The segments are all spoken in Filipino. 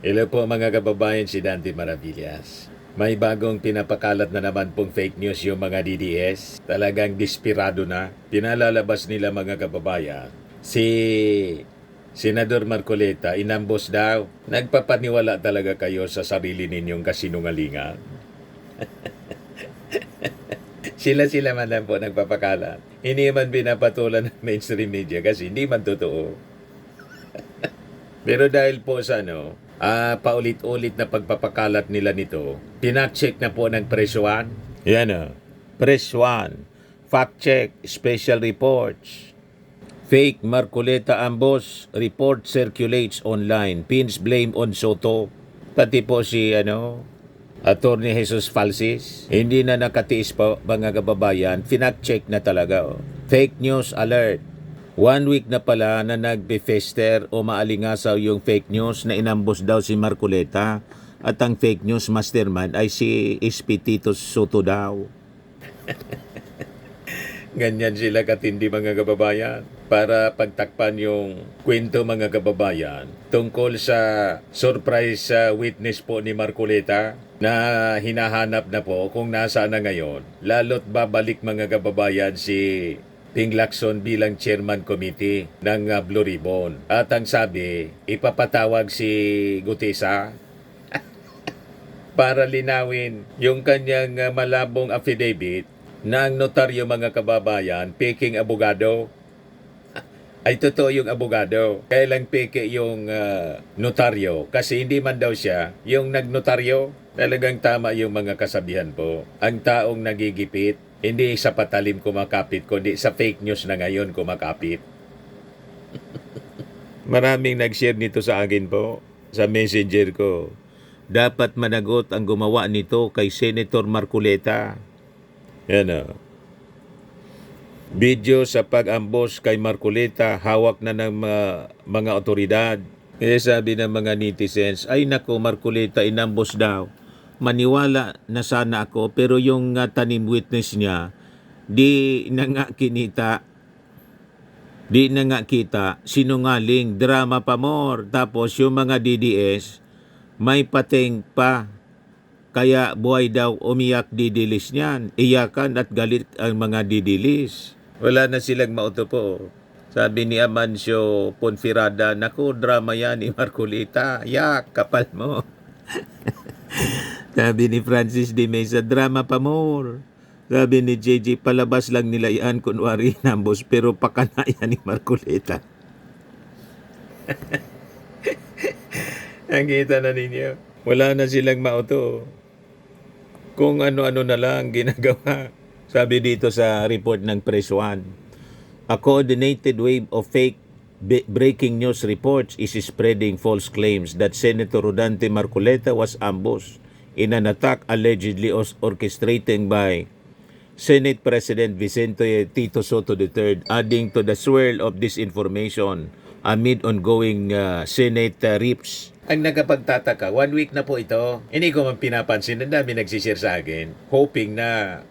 Hello po mga kababayan, si Dante Maravillas. May bagong pinapakalat na naman pong fake news yung mga DDS. Talagang desperado na. Pinalalabas nila mga kababayan. Si Senador Marcoleta, inambos daw. Nagpapaniwala talaga kayo sa sarili ninyong kasinungalingan. Sila man lang po nagpapakalat. Hindi man pinapatulan ng mainstream media kasi hindi man totoo. Pero dahil po sa paulit-ulit na pagpapakalat nila nito, pinacheck na po ng Press One. Yan o. Press One. Fact check. Special reports. Fake Marcoleta Ambos. Report circulates online. Pins blame on Soto. Pati po si Attorney Jesus Falsis. Hindi na nakatiis pa mga kababayan. Fact check na talaga. Oh. Fake news alert. 1 week na pala na nagbe-fester o maalingasaw yung fake news na inambos daw si Marcoleta at ang fake news mastermind ay si SP Tito Soto daw. Ganyan sila katindi mga kababayan para pagtakpan yung kwento mga kababayan tungkol sa surprise witness po ni Marcoleta na hinahanap na po kung nasaan na ngayon. Lalo't babalik mga kababayan si Ping Lacson bilang chairman committee ng Blue Ribbon. At ang sabi, ipapatawag si Gutesa para linawin yung kanyang malabong affidavit na ang notaryo mga kababayan, peking abogado. Ay totoo yung abogado. Kaya lang peke yung notaryo. Kasi hindi man daw siya yung nagnotaryo. Talagang tama yung mga kasabihan po. Ang taong nagigipit, hindi sa patalim kumakapit, kundi sa fake news na ngayon kumakapit. Maraming nag-share nito sa akin po, sa messenger ko. Dapat managot ang gumawa nito kay Senator Marcoleta. Yan o. Video sa pag-ambos kay Marcoleta, hawak na ng mga otoridad. Kaya sabi ng mga netizens, ay nako Marcoleta, inambos daw. Maniwala na sana ako, pero yung tanim witness niya, di na nga kita, sinungaling, drama pa more. Tapos yung mga DDS, may pating pa. Kaya buhay daw umiyak didilis niyan. Iyakan at galit ang mga didilis. Wala na silang mauto po. Sabi ni Amancio Ponferrada, naku, drama yan ni Marcoleta. Yak, kapal mo. Sabi ni Francis de Mesa, drama pa more. Sabi ni JJ, palabas lang nila yan, kunwari nambos, pero pakana yan ni Marcoleta. Ang kita na ninyo. Wala na silang mauto. Kung ano-ano na lang ginagawa. Sabi dito sa report ng Press One, a coordinated wave of fake breaking news reports is spreading false claims that Senator Rodante Marcoleta was ambushed in an attack allegedly orchestrated by Senate President Vicente Tito Soto III, adding to the swirl of disinformation amid ongoing Senate rips. Ang nagkapagtataka, 1 week na po ito. Hindi ko man pinapansin, ang dami nagsishare sa akin, hoping na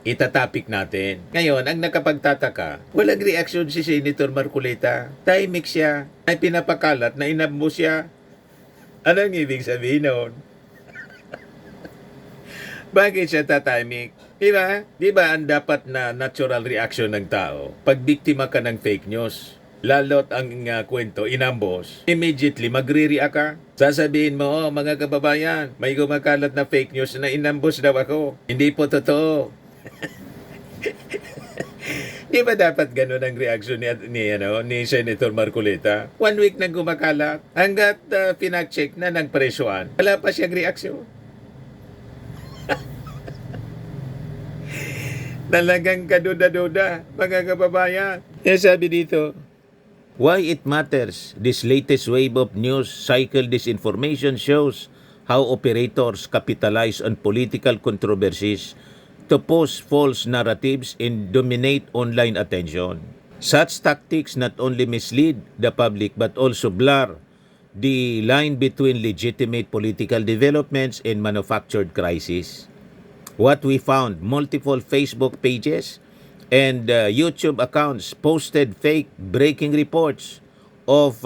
itatapik natin. Ngayon, ang nakapagtataka, walang reaksyon si Senator Marcoleta. Tahimik siya. Ay pinapakalat na inambos siya. Anong ibig sabihin noon? Bakit siya tatahimik? Diba? Diba ang dapat na natural reaction ng tao? Pag biktima ka ng fake news, lalot ang kwento, inambos, immediately magre-react ka. Sasabihin mo, oh, mga kababayan, may gumakalat na fake news na inambos daw ako. Hindi po totoo. Di ba dapat ganun ang reaction ni Senator Marcoleta? 1 week nang gumakalat. Hanggat pinacheck na ng Press One, wala pa siyang reaksyon. Talagang kaduda-duda, mga kababayan. Kaya sabi dito, why it matters, this latest wave of news cycle disinformation shows how operators capitalize on political controversies to post false narratives and dominate online attention. Such tactics not only mislead the public but also blur the line between legitimate political developments and manufactured crises. What we found, multiple Facebook pages and YouTube accounts posted fake breaking reports of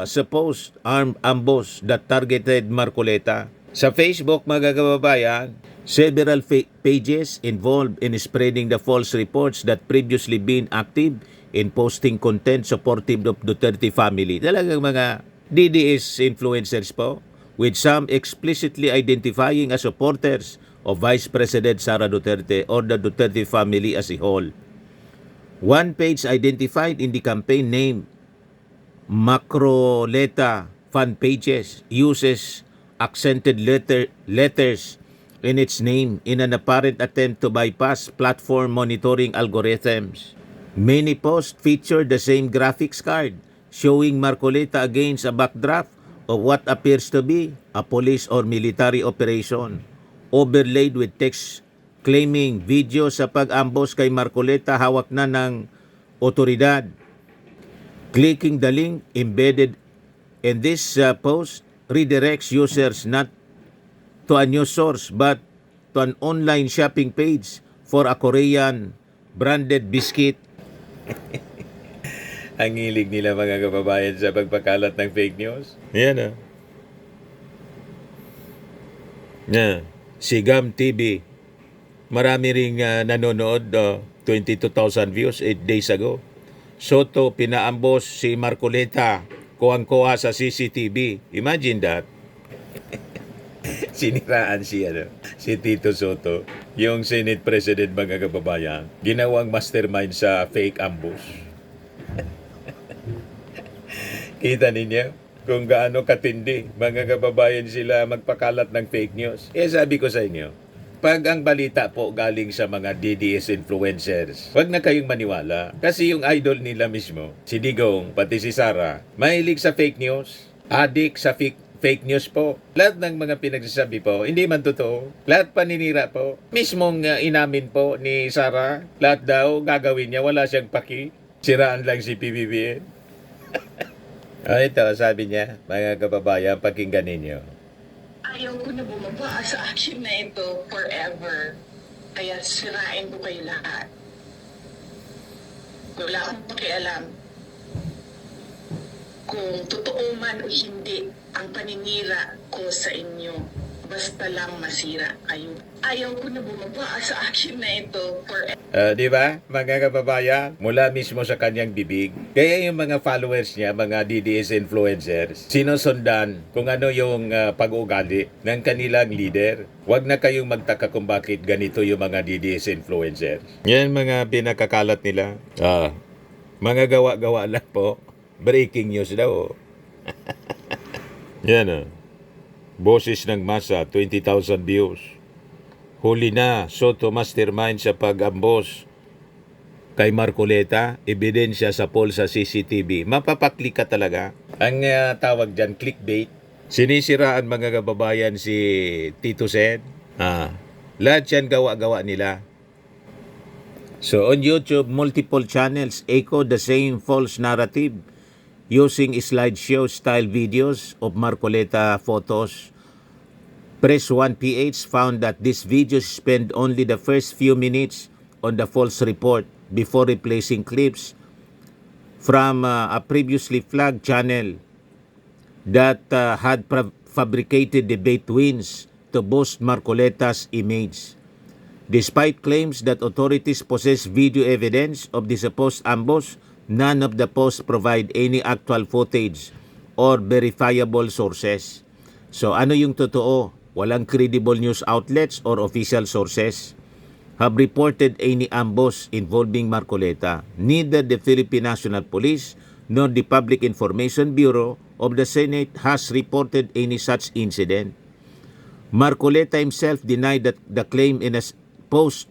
supposed armed ambush that targeted Marcoleta. Sa Facebook, mga kababayan, several pages involved in spreading the false reports that previously been active in posting content supportive of Duterte family. Talagang mga DDS influencers po, with some explicitly identifying as supporters of Vice President Sara Duterte or the Duterte family as a whole. One page identified in the campaign name Macroleta fan pages uses accented letters in its name in an apparent attempt to bypass platform monitoring algorithms. Many posts feature the same graphics card showing Marcoleta against a backdrop of what appears to be a police or military operation, overlaid with text claiming video sa pag-ambush kay Marcoleta hawak na ng otoridad. Clicking the link embedded in this post redirects users not to a news source but to an online shopping page for a Korean branded biscuit. Ang hilig nila mga kababayan sa pagpakalat ng fake news. Yan Sigam TV. Marami ring nanonood, 22,000 views 8 days ago. Soto, pinaambos si Marcoleta, kuwang-kuha sa CCTV. Imagine that. Siniraan si Tito Soto, yung Senate President mga kababayan, ginawang mastermind sa fake ambush. Kita ninyo kung gaano katindi mga kababayan sila magpakalat ng fake news. Sabi ko sa inyo, pag ang balita po galing sa mga DDS influencers, wag na kayong maniwala. Kasi yung idol nila mismo, si Digong, pati si Sara, mahilig sa fake news, addict sa fake news po. Lahat ng mga pinagsasabi po, hindi man totoo. Lahat paninira po. Mismong inamin po ni Sara, lahat daw gagawin niya, wala siyang paki. Siraan lang si PBBM. Ito, sabi niya, mga kababayan, pakinggan ninyo. Ayaw ko na bumaba sa action na ito forever. Kaya sirain ko kayo lahat. Wala akong pakialam kung totoo man o hindi ang paninira ko sa inyo. Basta lang masira kayo. Ayaw ko na bumaba sa action na ito forever. Di ba, mga kababayan? Mula mismo sa kanyang bibig. Kaya yung mga followers niya, mga DDS influencers, sinusundan kung ano yung pag-ugali ng kanilang leader. Huwag na kayong magtaka kung bakit ganito yung mga DDS influencers. Yan mga pinakakalat nila. Mga gawa-gawa lang po. Breaking news daw. Yan Boses ng masa, 20,000 views. Huli na, Soto mastermind sa pag-ambos kay Marcoleta, ebidensya sa poll sa CCTV. Mapapaklik ka talaga. Ang tawag dyan, clickbait. Sinisiraan mga kababayan si Tito Sen. Lahat yan gawa-gawa nila. So on YouTube, multiple channels echo the same false narrative using slideshow-style videos of Marcoleta photos. Press 1 PH found that these videos spend only the first few minutes on the false report before replacing clips from a previously flagged channel that had fabricated debate wins to boost Marcoleta's image. Despite claims that authorities possess video evidence of the supposed ambush, none of the posts provide any actual footage or verifiable sources. So ano yung totoo? Walang credible news outlets or official sources have reported any ambush involving Marcoleta. Neither the Philippine National Police nor the Public Information Bureau of the Senate has reported any such incident. Marcoleta himself denied that the claim in a post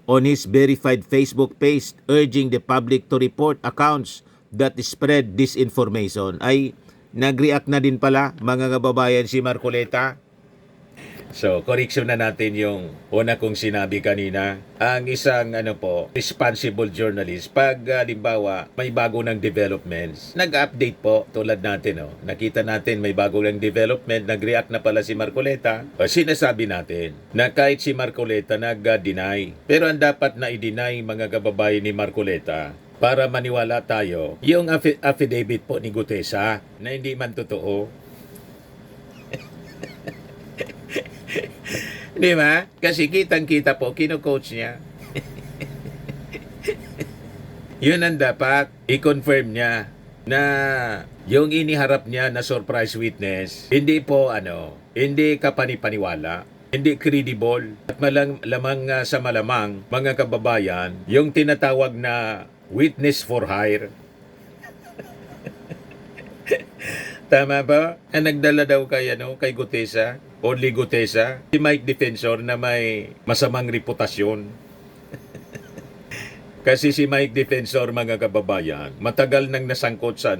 on his verified Facebook page urging the public to report accounts that spread disinformation. Ay nag-react na din pala mga kababayan si Marcoleta. So, correction na natin yung una kong sinabi kanina. Ang isang responsible journalist, pag halimbawa may bago ng developments, nag-update po tulad natin. Nakita natin may bago ng development, nag-react na pala si Marcoleta. Sinasabi natin na kahit si Marcoleta nag-deny. Pero ang dapat na i-deny mga kababayan ni Marcoleta, para maniwala tayo yung affidavit po ni Gutesa na hindi man totoo. Di ba? Kasi kitang-kita po, kino-coach niya. Yun ang dapat i-confirm niya na yung iniharap niya na surprise witness, hindi po hindi kapani-paniwala, hindi credible. At lamang sa malamang, mga kababayan, yung tinatawag na witness for hire. Tama ba? Ang nagdala daw kay Gutesa, Orly Gutesa, si Mike Defensor na may masamang reputasyon. Kasi si Mike Defensor, mga kababayan, matagal nang nasangkot sa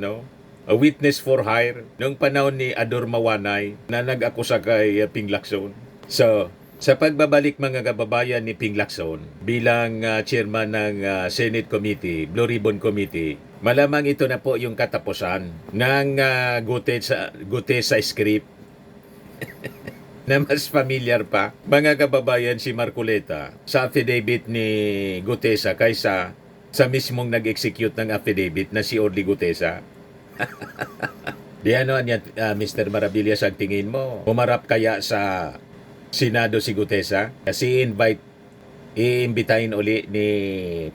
a witness for hire noong panahon ni Ador Mawanay na nag-akusa kay Ping Lacson. So, sa pagbabalik, mga kababayan, ni Ping Lacson bilang chairman ng Senate Committee, Blue Ribbon Committee, malamang ito na po yung katapusan ng Gutesa script na mas familiar pa, mga kababayan, si Marcoleta sa affidavit ni Gutesa kaysa sa mismong nag-execute ng affidavit na si Orly Gutesa. Di Mr. Maravillas, ang tingin mo? Humarap kaya sa Senado si Gutesa? Kasi iimbitahin uli ni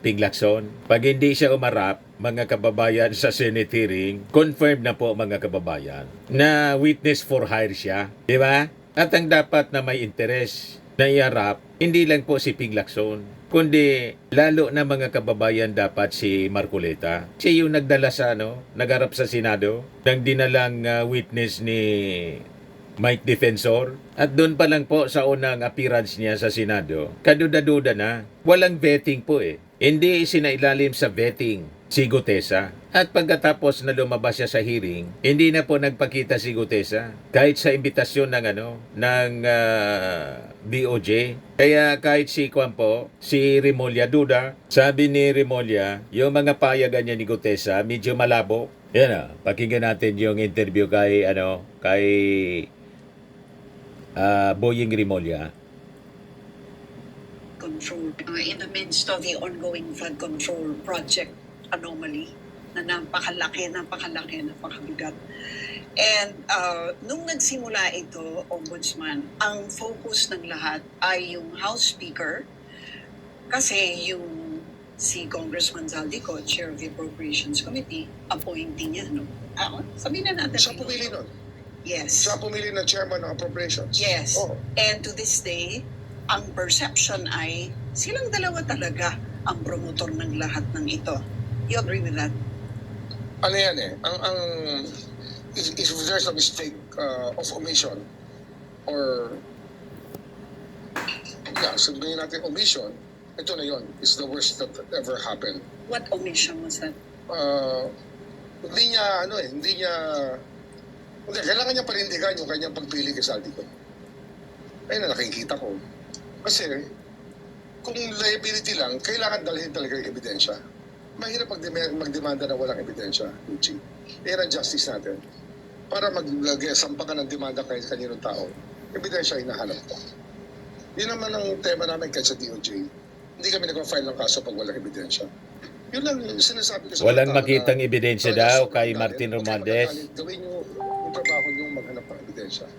Ping Lacson. Pag hindi siya umarap, mga kababayan, sa Senate hearing, confirmed na po, mga kababayan, na witness for hire siya. Di ba? At ang dapat na may interes na iharap, hindi lang po si Ping Lacson, kundi lalo na, mga kababayan, dapat si Marcoleta. Siya yung nagdala sa nagharap sa Senado ng dinalang witness ni Mike Defensor. At doon pa lang po sa unang appearance niya sa Senado, kaduda-duda na. Walang vetting po eh. Hindi isinailalim sa vetting si Gutesa. At pagkatapos na lumabas siya sa hearing, hindi na po nagpakita si Gutesa kahit sa imbitasyon ng DOJ. Kaya kahit si Remulla duda, sabi ni Remulla, yung mga payagan niya ni Gutesa medyo malabo. Yan pakinggan natin yung interview kay Boying Remulla. Control in the midst of the ongoing flood control project anomaly na napakabigat. And nung nagsimula ito, Ombudsman, ang focus ng lahat ay yung House Speaker kasi yung si Congressman Zaldico, Chair of the Appropriations Committee, appointee niya, no? Sabihin na natin. Siya pumili nun. Yes. Siya pumili ng chairman ng appropriations. Yes. Oh. And to this day, ang perception ay silang dalawa talaga ang promotor ng lahat ng ito. You agree with that? Ano yan eh, if there's a mistake of omission or sabihin natin omission, ito na yon, is the worst that ever happened. What omission was that? Kailangan niya panindigan yung kanyang pagpili kay Zaldico. Ayun na nakikita ko. Kasi kung liability lang, kailangan dalhin talaga yung ebidensya. Mahirap magdemanda na walang ebidensya, Luigi. Yan ang justice natin. Para sampa ka ng demanda kay kaninong tao, ebidensya hinahanap ko. Yun naman ang tema namin kahit sa DOJ. Hindi kami nag-file ng kaso pag walang ebidensya. Yun lang yung sinasabi ko sa Walang mga tao makitang na ebidensya talagang daw sobrang kay galit. Martin Huwag kayo Romualdez. magalit. Gawin nyo yung trabaho nyo maghanap ng ebidensya.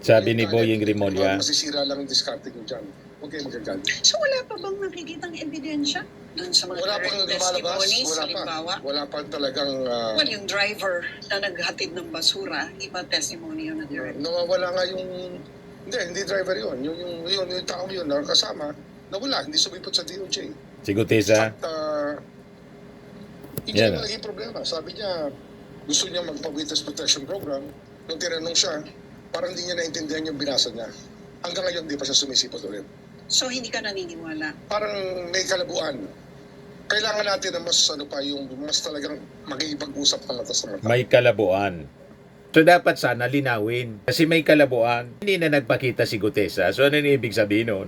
Sabi ni Yung Boying galit, Remulla. masisira lang ang discarding nyo dyan. Huwag kayo magagalit. So wala pa bang nakikitang ebidensya doon sa mga Wala pang direct lumalabas. testimonies? Wala pa. Halimbawa, Wala pa talagang well, yung driver na naghatid ng basura, iba testimony yun na direct. nawawala nga yung hindi driver yun. Yung tao yun na kasama, nawala, hindi sumipot sa DOJ. Si Gutesa. At hindi Yan naman naging problema. Sabi niya, gusto niya magpa-witness protection program. Nung tinanong siya, parang hindi niya naintindihan yung binasa niya. Hanggang ngayon, hindi pa siya sumisipot ulit. So hindi ka naniniwala? Parang may kalabuan. Kailangan natin na mas talagang makikipag-usap ng mata sa mata. May kalabuan. So dapat sana linawin. Kasi may kalabuan. Hindi na nagpakita si Gutesa. So ano yung ibig sabihin nun?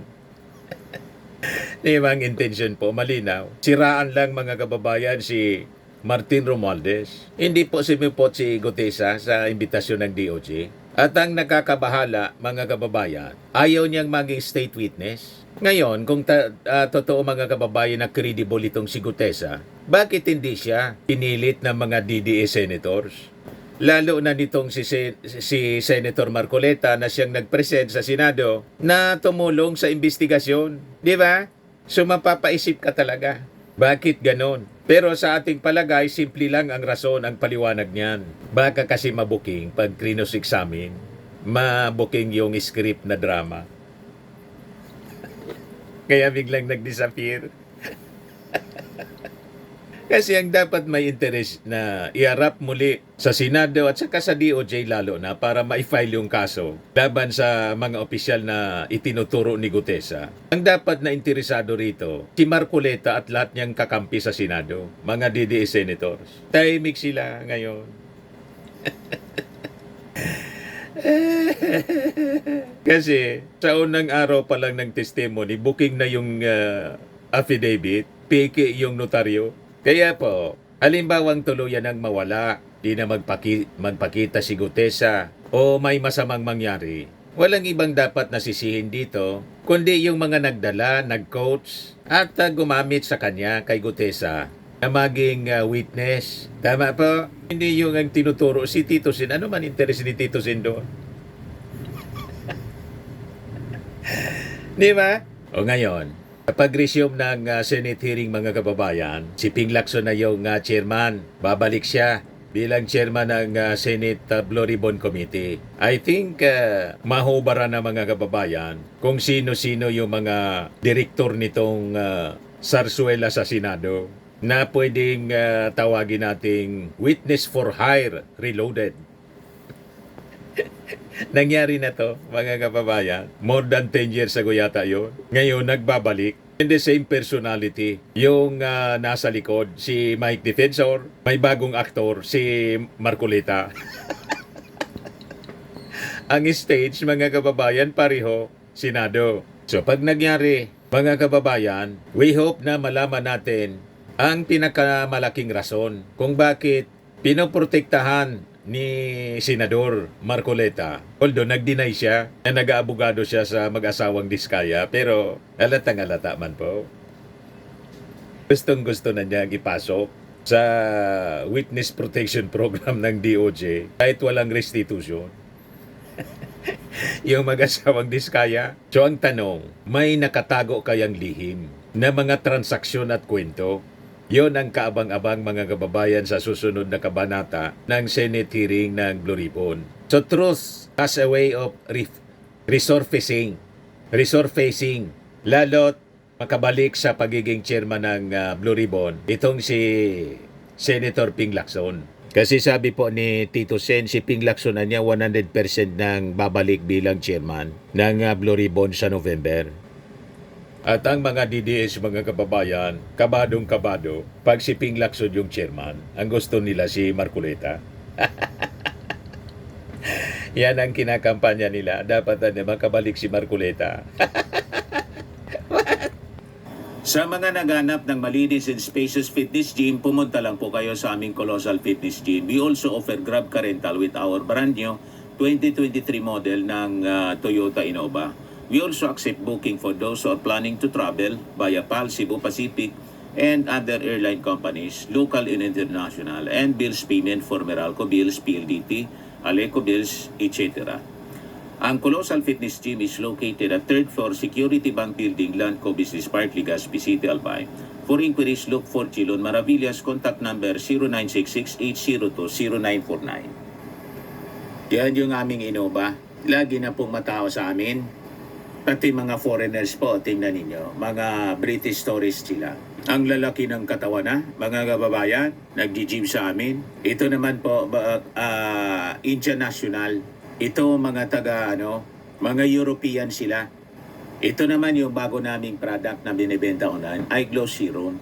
Diba ang intention po, malinaw. Siraan lang, mga kababayan, si Martin Romualdez. Hindi po sumipot si Gutesa sa imbitasyon ng DOJ. At ang nakakabahala, mga kababayan, ayaw niyang maging state witness. Ngayon, kung totoo mga kababayan na credible itong si Gutesa, bakit hindi siya pinilit ng mga DDS senators? Lalo na nitong si Senator Marcoleta na siyang nagpresent sa Senado na tumulong sa investigasyon. Di ba? So mapapaisip ka talaga. Bakit ganon? Pero sa ating palagay, simple lang ang rason, ang paliwanag niyan. Baka kasi mabuking pag krinos-examine, mabuking yung script na drama. Kaya biglang nag-disappear. Kasi ang dapat may interest na iharap muli sa Senado at saka sa DOJ lalo na para ma-file yung kaso laban sa mga opisyal na itinuturo ni Gutesa. Ang dapat na interesado rito, si Marcoleta at lahat niyang kakampi sa Senado, mga DDS senators. Tahimik sila ngayon. Kasi sa unang araw pa lang ng testimony, booking na yung affidavit, peke yung notaryo. Kaya po, halimbawang tuluyan ang mawala, di na magpakita si Gutesa o may masamang mangyari, walang ibang dapat nasisihin dito, kundi yung mga nagdala, nag-coach at gumamit sa kanya kay Gutesa na maging witness. Tama po? Hindi yung ang tinuturo si Tito Sin. Ano man interes ni Tito Sin doon? Di ba? O ngayon, kapag resume ng Senate hearing mga kababayan, si Ping Lacson na yung chairman. Babalik siya bilang chairman ng Senate Blue Ribbon Committee. I think mahubara na mga kababayan kung sino-sino yung mga direktor nitong sarsuela sa Senado na pwedeng tawagin nating witness for hire reloaded. Nangyari na to, mga kababayan. More than 10 years ago yata yun. Ngayon, nagbabalik. And the same personality. Yung nasa likod, si Mike Defensor. May bagong aktor, si Marcoleta. Ang stage, mga kababayan, pareho, Senado. So, pag nangyari, mga kababayan, we hope na malaman natin ang pinakamalaking rason kung bakit pinoprotektahan ni Senador Marcoleta. Although nag-deny siya na nag-aabogado siya sa mag-asawang Diskaya, pero halatang halata man po. Gustong-gusto na niya ipasok sa Witness Protection Program ng DOJ kahit walang restitution. Yung mag-asawang Diskaya. So ang tanong, may nakatago kayang lihim na mga transaksyon at kwento? Yon ang kaabang-abang mga kababayan sa susunod na kabanata ng Senate hearing ng Blue Ribbon. So truth as a way of resurfacing, lalo't makabalik sa pagiging chairman ng Blue Ribbon, itong si Senator Ping Lacson. Kasi sabi po ni Tito Sen, si Ping Lacson na niya 100% nang babalik bilang chairman ng Blue Ribbon sa November. At ang mga DDS, mga kababayan, kabadong-kabado, pag si Ping Lacson yung chairman, ang gusto nila si Marcoleta. Yan ang kinakampanya nila. Dapat na makabalik si Marcoleta. Sa mga naghanap ng malinis and spacious fitness gym, pumunta lang po kayo sa aming Colossal Fitness Gym. We also offer Grab Car Rental with our brand new 2023 model ng Toyota Innova. We also accept booking for those who are planning to travel via PAL, Cebu Pacific, and other airline companies, local and international, and bills payment for Meralco Bills, PLDT, Aleco Bills, etc. Ang Colossal Fitness Gym is located at 3rd floor Security Bank Building, Landco Business Park, Legazpi City, Albay. For inquiries, look for Chilon Maravillas, contact number 0966-802-0949. Yan yung aming Innova. Lagi na pong matao sa amin. Pati mga foreigners po, tingnan ninyo, mga British tourists sila. Ang lalaki ng katawan na, mga kababayan, nag-gym sa amin. Ito naman po, Indian National. Ito mga mga European sila. Ito naman yung bago naming product na binibenta online, iGlow Serum.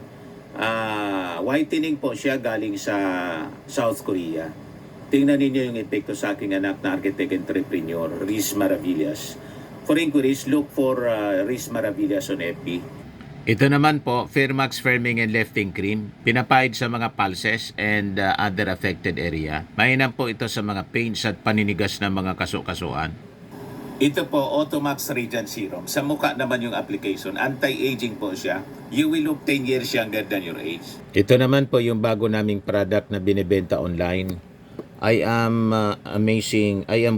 Whitening po siya galing sa South Korea. Tingnan ninyo yung epekto sa aking anak na architect entrepreneur, Riz Maravillas. For inquiries, look for Riz Maravillas on FB. Ito naman po, Fairmax Firming and Lifting Cream. Pinapahid sa mga pulses and other affected area. Mainam po ito sa mga pains at paninigas ng mga kaso-kasuan. Ito po, Automax Radiant Serum. Sa mukha naman yung application. Anti-aging po siya. You will look 10 years younger than your age. Ito naman po yung bago naming product na binibenta online. I am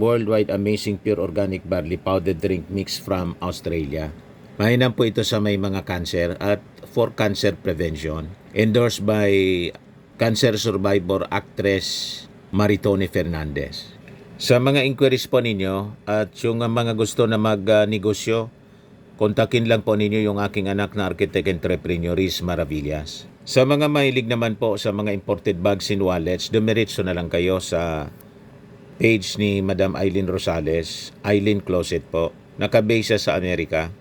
worldwide amazing pure organic barley powder drink mix from Australia. Mainam po ito sa may mga cancer at for cancer prevention. Endorsed by cancer survivor actress Maritone Fernandez. Sa mga inquiries po ninyo at yung mga gusto na magnegosyo, kontakin lang po ninyo yung aking anak na architect entrepreneur Riz Maravillas. Sa mga mahilig naman po sa mga imported bags and wallets, dumiretso na lang kayo sa page ni Madam Eileen Rosales, Eileen Closet po. Nakabase siya sa Amerika.